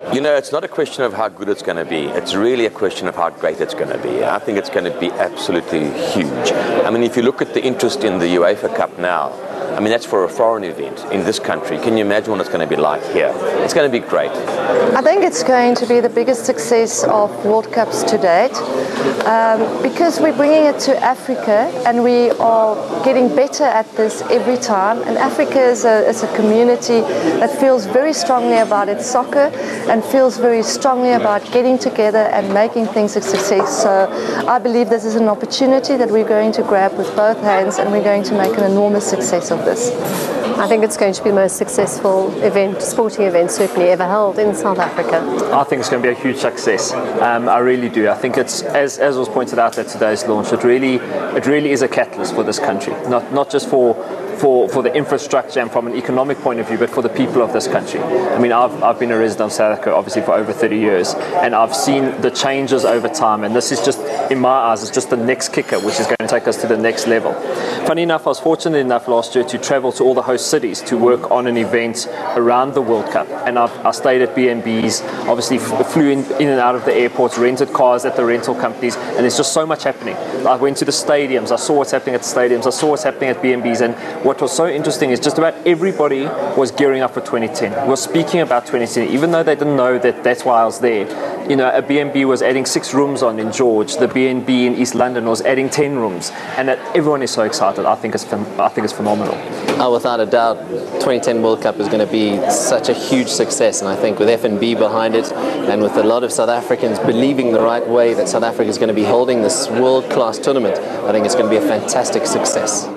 You know, it's not a question of how good it's going to be. It's really a question of how great it's going to be. I think it's going to be absolutely huge. I mean, if you look at the interest in the UEFA Cup now, I mean, that's for a foreign event in this country. Can you imagine what it's going to be like here? It's going to be great. I think it's going to be the biggest success of World Cups to date because we're bringing it to Africa and we are getting better at this every time. And Africa is a community that feels very strongly about its soccer and feels very strongly about getting together and making things a success. So I believe this is an opportunity that we're going to grab with both hands and we're going to make an enormous success of this. I think it's going to be the most successful sporting event certainly ever held in South Africa. I think it's going to be a huge success. I really do. I think it's, as was pointed out at today's launch, it really is a catalyst for this country. Not just for the infrastructure and from an economic point of view, but for the people of this country. I mean, I've been a resident of South Africa obviously for over 30 years, and I've seen the changes over time, and this is just, in my eyes, it's just the next kicker, which is going to take us to the next level. Funny enough, I was fortunate enough last year to travel to all the host cities to work on an event around the World Cup, and I stayed at B&Bs, obviously flew in and out of the airports, rented cars at the rental companies, and there's just so much happening. I went to the stadiums, I saw what's happening at the stadiums, I saw what's happening at B&Bs, and what was so interesting is just about everybody was gearing up for 2010. Was speaking about 2010, even though they didn't know that that's why I was there. You know, a B&B was adding 6 rooms on in George. The B&B in East London was adding 10 rooms, and everyone is so excited. I think it's phenomenal. Without a doubt, 2010 World Cup is going to be such a huge success, and I think with FNB behind it, and with a lot of South Africans believing the right way that South Africa is going to be holding this world-class tournament, I think it's going to be a fantastic success.